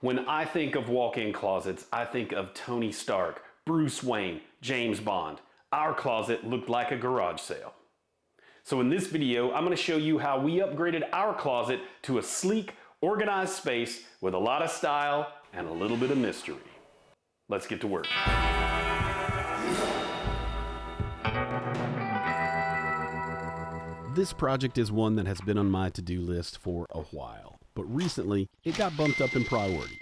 When I think of walk-in closets, I think of Tony Stark, Bruce Wayne, James Bond. Our closet looked like a garage sale. So in this video, I'm going to show you how we upgraded our closet to a sleek, organized space with a lot of style and a little bit of mystery. Let's get to work. This project is one that has been on my to-do list for a while, but recently it got bumped up in priority.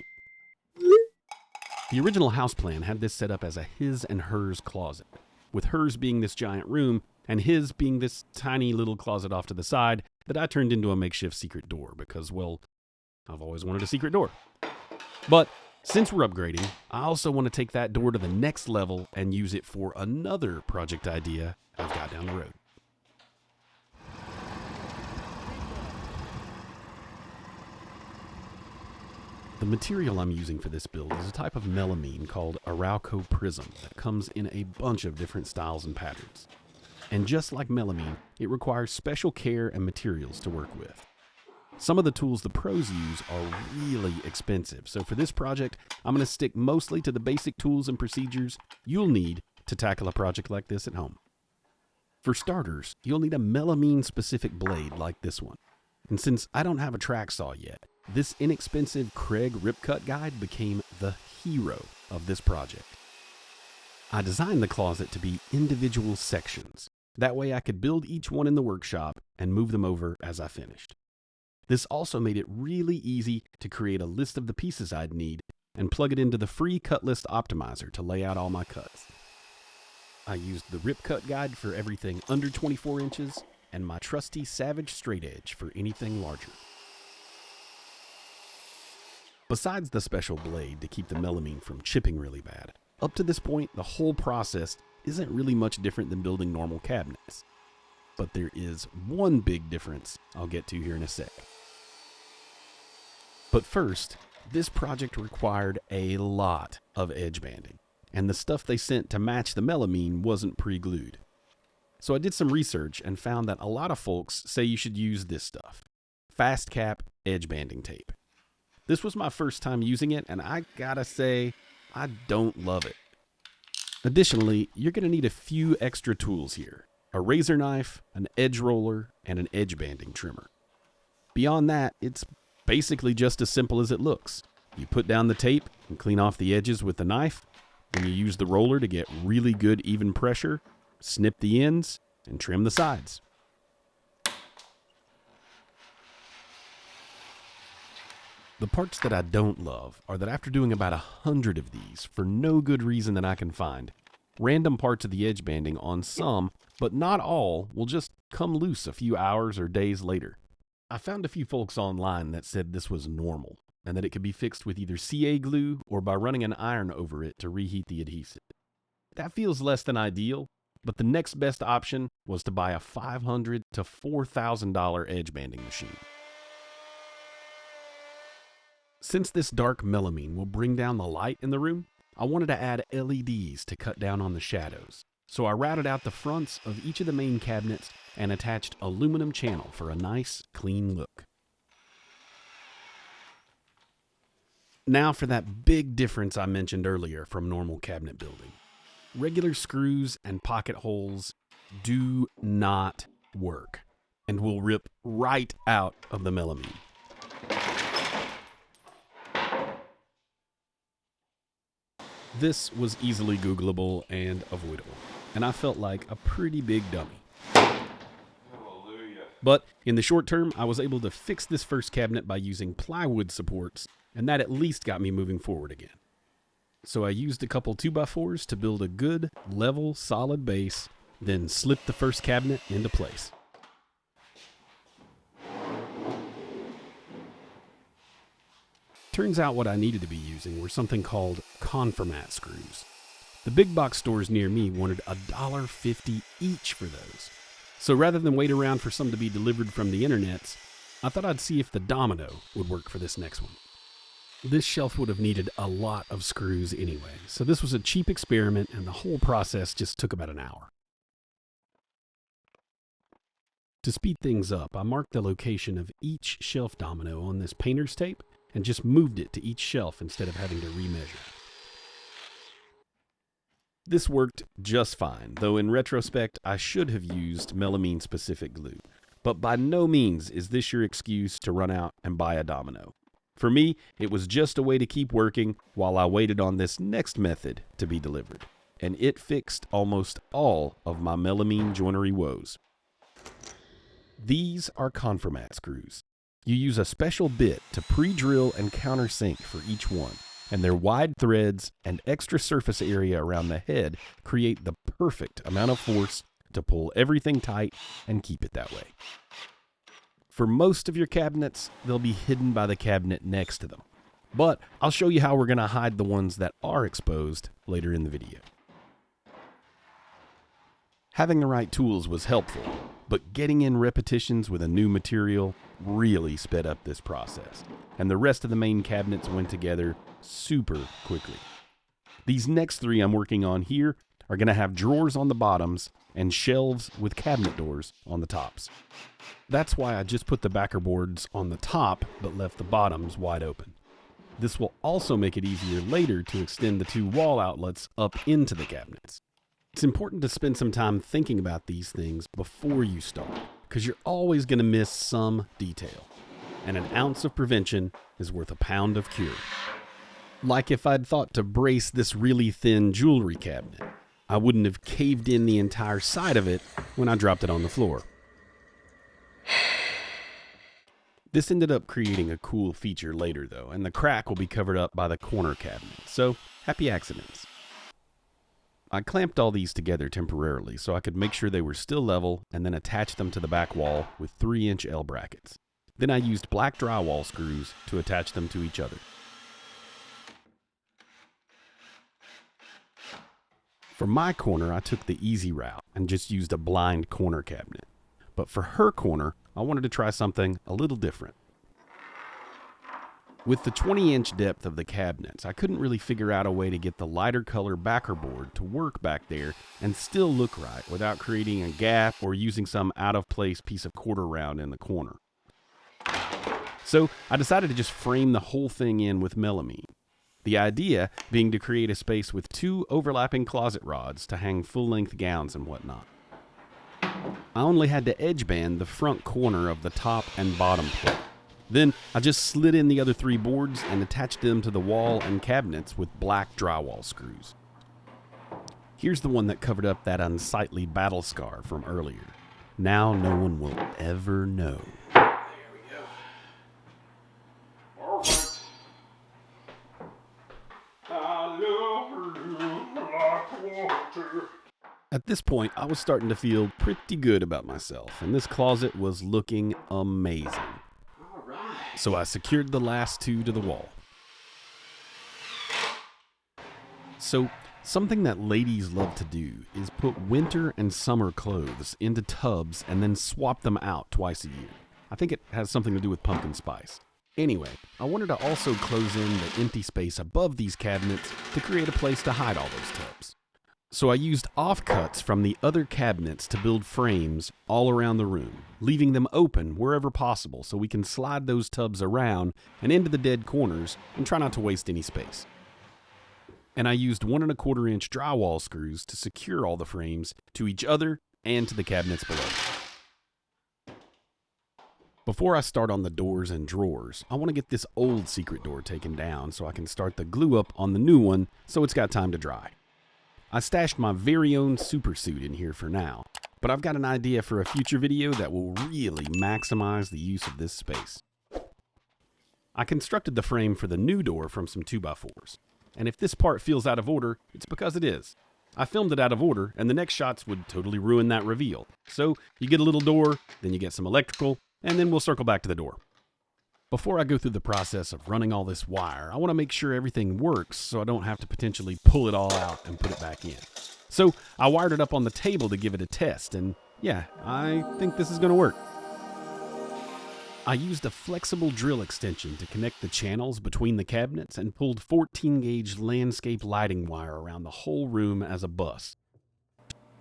The original house plan had this set up as a his and hers closet, with hers being this giant room and his being this tiny little closet off to the side that I turned into a makeshift secret door because, well, I've always wanted a secret door. But since we're upgrading, I also want to take that door to the next level and use it for another project idea I've got down the road. The material I'm using for this build is a type of melamine called Arauco Prism that comes in a bunch of different styles and patterns. And just like melamine, it requires special care and materials to work with. Some of the tools the pros use are really expensive, so for this project, I'm going to stick mostly to the basic tools and procedures you'll need to tackle a project like this at home. For starters, you'll need a melamine-specific blade like this one. And since I don't have a track saw yet, this inexpensive Craig Ripcut guide became the hero of this project. I designed the closet to be individual sections. That way I could build each one in the workshop and move them over as I finished. This also made it really easy to create a list of the pieces I'd need and plug it into the free cut list optimizer to lay out all my cuts. I used the Ripcut guide for everything under 24 inches and my trusty Savage straight edge for anything larger. Besides the special blade to keep the melamine from chipping really bad, up to this point the whole process isn't really much different than building normal cabinets. But there is one big difference I'll get to here in a sec. But first, this project required a lot of edge banding, and the stuff they sent to match the melamine wasn't pre-glued. So I did some research and found that a lot of folks say you should use this stuff, Fast Cap edge banding tape. This was my first time using it, and I gotta say, I don't love it. Additionally, you're gonna need a few extra tools here. A razor knife, an edge roller, and an edge banding trimmer. Beyond that, it's basically just as simple as it looks. You put down the tape and clean off the edges with the knife, then you use the roller to get really good even pressure, snip the ends, and trim the sides. The parts that I don't love are that after doing about 100 of these, for no good reason that I can find, random parts of the edge banding on some, but not all, will just come loose a few hours or days later. I found a few folks online that said this was normal, and that it could be fixed with either CA glue or by running an iron over it to reheat the adhesive. That feels less than ideal, but the next best option was to buy a $500 to $4,000 edge banding machine. Since this dark melamine will bring down the light in the room, I wanted to add LEDs to cut down on the shadows. So I routed out the fronts of each of the main cabinets and attached aluminum channel for a nice, clean look. Now for that big difference I mentioned earlier from normal cabinet building. Regular screws and pocket holes do not work and will rip right out of the melamine. This was easily Googleable and avoidable, and I felt like a pretty big dummy. Hallelujah. But in the short term, I was able to fix this first cabinet by using plywood supports, and that at least got me moving forward again. So I used a couple 2x4s to build a good, level, solid base, then slipped the first cabinet into place. Turns out what I needed to be using were something called conformat screws. The big box stores near me wanted $1.50 each for those. So rather than wait around for some to be delivered from the internets, I thought I'd see if the domino would work for this next one. This shelf would have needed a lot of screws anyway, so this was a cheap experiment and the whole process just took about an hour. To speed things up, I marked the location of each shelf domino on this painter's tape and just moved it to each shelf instead of having to remeasure. This worked just fine, though in retrospect I should have used melamine specific glue. But by no means is this your excuse to run out and buy a domino. For me, it was just a way to keep working while I waited on this next method to be delivered. And it fixed almost all of my melamine joinery woes. These are conformat screws. You use a special bit to pre-drill and countersink for each one, and their wide threads and extra surface area around the head create the perfect amount of force to pull everything tight and keep it that way. For most of your cabinets, they'll be hidden by the cabinet next to them, but I'll show you how we're going to hide the ones that are exposed later in the video. Having the right tools was helpful, but getting in repetitions with a new material really sped up this process, and the rest of the main cabinets went together super quickly. These next three I'm working on here are going to have drawers on the bottoms and shelves with cabinet doors on the tops. That's why I just put the backer boards on the top but left the bottoms wide open. This will also make it easier later to extend the two wall outlets up into the cabinets. It's important to spend some time thinking about these things before you start, because you're always going to miss some detail. And an ounce of prevention is worth a pound of cure. Like if I'd thought to brace this really thin jewelry cabinet, I wouldn't have caved in the entire side of it when I dropped it on the floor. This ended up creating a cool feature later though, and the crack will be covered up by the corner cabinet, so happy accidents. I clamped all these together temporarily so I could make sure they were still level and then attach them to the back wall with 3-inch L brackets. Then I used black drywall screws to attach them to each other. For my corner, I took the easy route and just used a blind corner cabinet. But for her corner, I wanted to try something a little different. With the 20-inch depth of the cabinets, I couldn't really figure out a way to get the lighter color backer board to work back there and still look right without creating a gap or using some out-of-place piece of quarter round in the corner. So I decided to just frame the whole thing in with melamine. The idea being to create a space with 2 overlapping closet rods to hang full-length gowns and whatnot. I only had to edge band the front corner of the top and bottom plate. Then I just slid in the other 3 boards and attached them to the wall and cabinets with black drywall screws. Here's the one that covered up that unsightly battle scar from earlier. Now no one will ever know. There we go. All right. I love you like water. At this point, I was starting to feel pretty good about myself, and this closet was looking amazing. So I secured the last 2 to the wall. So something that ladies love to do is put winter and summer clothes into tubs and then swap them out twice a year. I think it has something to do with pumpkin spice. Anyway, I wanted to also close in the empty space above these cabinets to create a place to hide all those tubs. So I used offcuts from the other cabinets to build frames all around the room, leaving them open wherever possible so we can slide those tubs around and into the dead corners and try not to waste any space. And I used 1¼ inch drywall screws to secure all the frames to each other and to the cabinets below. Before I start on the doors and drawers, I want to get this old secret door taken down so I can start the glue up on the new one so it's got time to dry. I stashed my very own super suit in here for now, but I've got an idea for a future video that will really maximize the use of this space. I constructed the frame for the new door from some 2x4s, and if this part feels out of order, it's because it is. I filmed it out of order, and the next shots would totally ruin that reveal. So you get a little door, then you get some electrical, and then we'll circle back to the door. Before I go through the process of running all this wire, I want to make sure everything works so I don't have to potentially pull it all out and put it back in. So I wired it up on the table to give it a test, and yeah, I think this is going to work. I used a flexible drill extension to connect the channels between the cabinets and pulled 14-gauge landscape lighting wire around the whole room as a bus.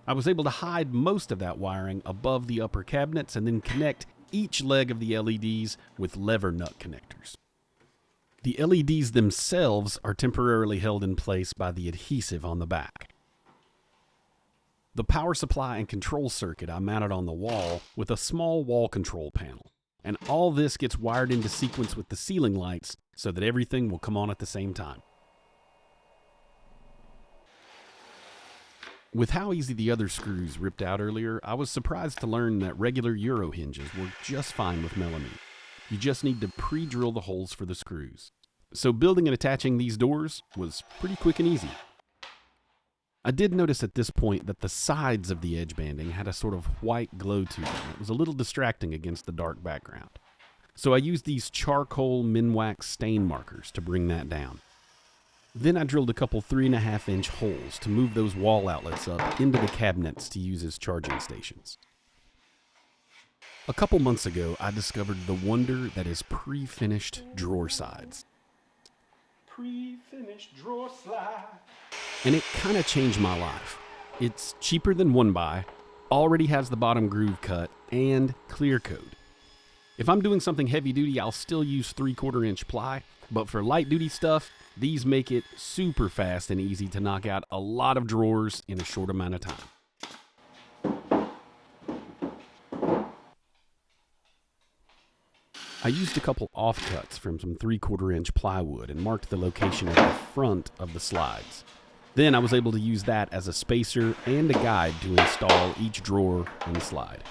I was able to hide most of that wiring above the upper cabinets and then connect each leg of the LEDs with lever nut connectors. The LEDs themselves are temporarily held in place by the adhesive on the back. The power supply and control circuit I mounted on the wall with a small wall control panel. And all this gets wired into sequence with the ceiling lights so that everything will come on at the same time. With how easy the other screws ripped out earlier, I was surprised to learn that regular Euro hinges work just fine with melamine. You just need to pre-drill the holes for the screws. So building and attaching these doors was pretty quick and easy. I did notice at this point that the sides of the edge banding had a sort of white glow to them. It was a little distracting against the dark background. So I used these charcoal Minwax stain markers to bring that down. Then I drilled a couple 3.5-inch holes to move those wall outlets up into the cabinets to use as charging stations. A couple months ago, I discovered the wonder that is pre-finished drawer sides. Pre-finished drawer slide. And it kind of changed my life. It's cheaper than 1x, already has the bottom groove cut, and clear coat. If I'm doing something heavy duty, I'll still use 3/4-inch ply, but for light duty stuff, these make it super fast and easy to knock out a lot of drawers in a short amount of time. I used a couple offcuts from some 3/4-inch plywood and marked the location of the front of the slides. Then I was able to use that as a spacer and a guide to install each drawer and slide.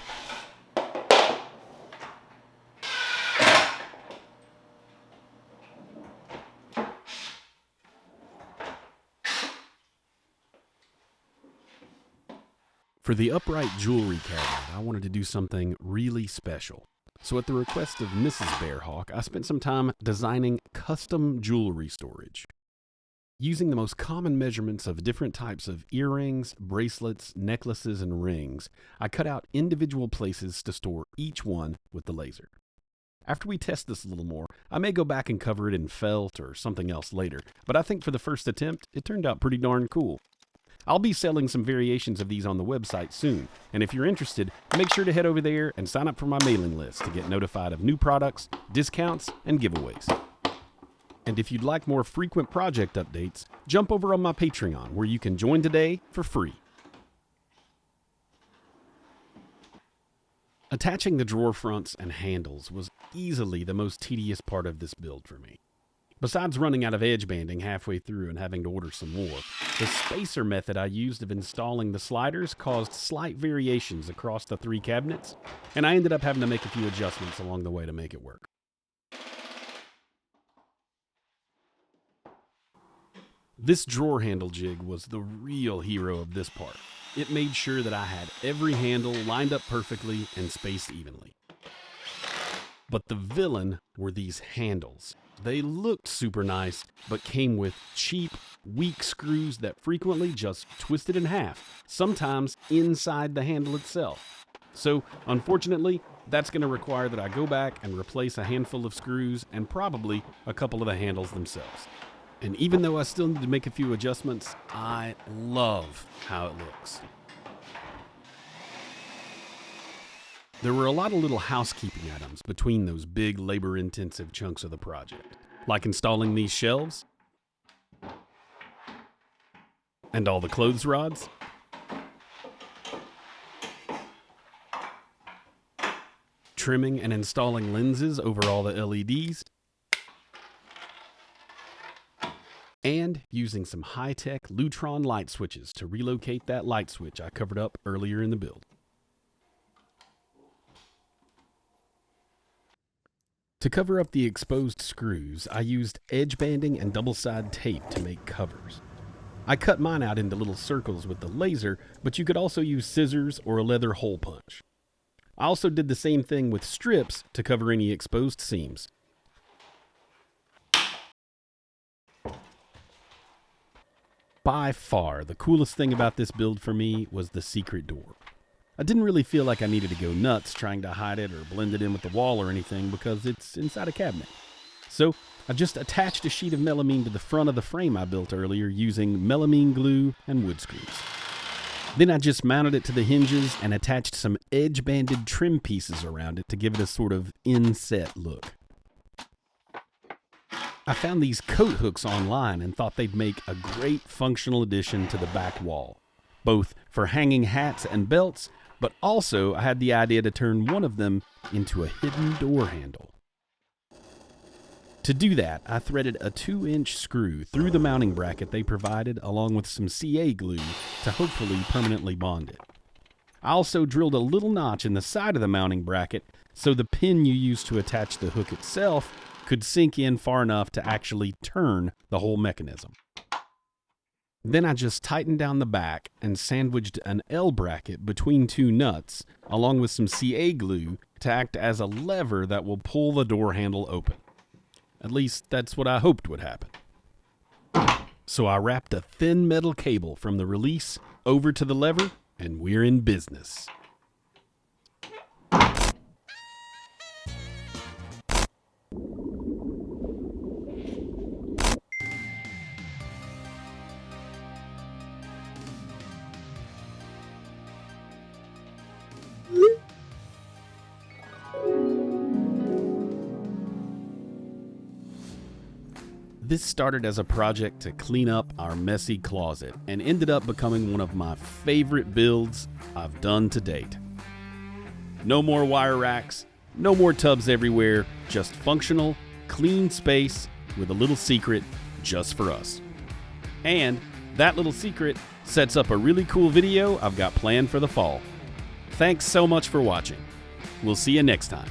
For the upright jewelry cabinet, I wanted to do something really special. So at the request of Mrs. Bearhawk, I spent some time designing custom jewelry storage. Using the most common measurements of different types of earrings, bracelets, necklaces, and rings, I cut out individual places to store each one with the laser. After we test this a little more, I may go back and cover it in felt or something else later, but I think for the first attempt, it turned out pretty darn cool. I'll be selling some variations of these on the website soon, and if you're interested, make sure to head over there and sign up for my mailing list to get notified of new products, discounts, and giveaways. And if you'd like more frequent project updates, jump over on my Patreon where you can join today for free. Attaching the drawer fronts and handles was easily the most tedious part of this build for me. Besides running out of edge banding halfway through and having to order some more, the spacer method I used of installing the sliders caused slight variations across the 3 cabinets, and I ended up having to make a few adjustments along the way to make it work. This drawer handle jig was the real hero of this part. It made sure that I had every handle lined up perfectly and spaced evenly. But the villain were these handles. They looked super nice, but came with cheap, weak screws that frequently just twisted in half, sometimes inside the handle itself. So, unfortunately, that's going to require that I go back and replace a handful of screws and probably a couple of the handles themselves. And even though I still need to make a few adjustments, I love how it looks. There were a lot of little housekeeping items between those big labor-intensive chunks of the project, like installing these shelves, and all the clothes rods, trimming and installing lenses over all the LEDs, and using some high-tech Lutron light switches to relocate that light switch I covered up earlier in the build. To cover up the exposed screws, I used edge banding and double-side tape to make covers. I cut mine out into little circles with the laser, but you could also use scissors or a leather hole punch. I also did the same thing with strips to cover any exposed seams. By far, the coolest thing about this build for me was the secret door. I didn't really feel like I needed to go nuts trying to hide it or blend it in with the wall or anything because it's inside a cabinet. So I just attached a sheet of melamine to the front of the frame I built earlier using melamine glue and wood screws. Then I just mounted it to the hinges and attached some edge-banded trim pieces around it to give it a sort of inset look. I found these coat hooks online and thought they'd make a great functional addition to the back wall, both for hanging hats and belts, but also I had the idea to turn one of them into a hidden door handle. To do that, I threaded a 2-inch screw through the mounting bracket they provided along with some CA glue to hopefully permanently bond it. I also drilled a little notch in the side of the mounting bracket so the pin you use to attach the hook itself could sink in far enough to actually turn the whole mechanism. Then I just tightened down the back and sandwiched an L bracket between 2 nuts along with some CA glue to act as a lever that will pull the door handle open. At least that's what I hoped would happen. So I wrapped a thin metal cable from the release over to the lever, and we're in business. This started as a project to clean up our messy closet and ended up becoming one of my favorite builds I've done to date. No more wire racks, no more tubs everywhere, just functional, clean space with a little secret just for us. And that little secret sets up a really cool video I've got planned for the fall. Thanks so much for watching. We'll see you next time.